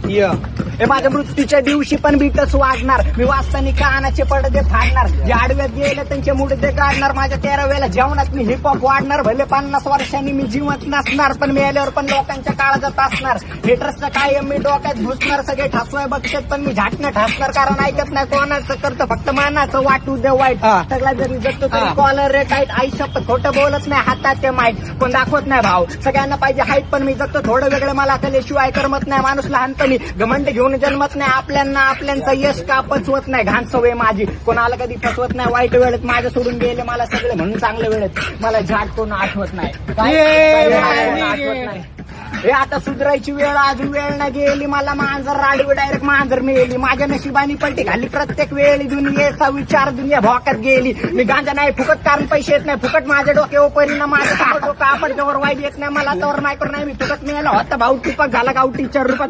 हे माझ्या मृत्यूच्या दिवशी पण बीटच वाजणार. मी वाचताना कानाचे पडदे फाडणार. जे आडव्यात गेले त्यांचे मुडदे काढणार. माझ्या 13व्या जेवणात मी हिपहॉप वाढणार. भले 50 वर्षांनी मी जिवंत नसणार, पण मेल्यावर पण लोकांच्या काळजात असणार. हेटर्सचं कायम मी डोक्यात घुसणार. सगळे ठासवाय बघतात पण मी झाटणं ठासणार. कारण ऐकत नाही कोणाचं, करतं फक्त मानाचं वाटू दे वाईट. सगळा जरी जगतो तरी कॉलर रे टाईट. आई शपथ खोटं बोलत नाही, हातात ते माईट. कोण दाखवत नाही भाव, सगळ्यांना पाहिजे हाईट, पण मी जगतो थोडं वेगळं. मला कलेशिवाय करमत नाही. माणूस लहानपणी घमंड घेऊन जन्मत नाही. आपल्यांचं यश का पचवत नाही. घाण सवय माझी, कोणाला कधी फसवत नाही. वाईट वेळेत माझ्या सोडून गेले मला सगळे, म्हणून चांगल्या वेळेत मला झाट कोण आठवत नाही. आठवत नाही. हे आता सुधरायची वेळ अजून वेळ नाही गेली. मला मांजर राडवी डायरेक्ट मांजर मिळेली. माझ्या नशिबानी पलटी घाली प्रत्येक वेळी. दुनियेचा विचार दुनिया भोकात गेली. मी गांजा नाही फुकट कारण पैसे येत नाही. फुकट माझ्या डोक्यावर परिणाम. माझ्या डोकं आपण त्यावर वाईट येत नाही. मला त्यावर नाही नाही मी फुकट मिळाला होता भाऊ. टिपक झाला गावठीच्या रूपात.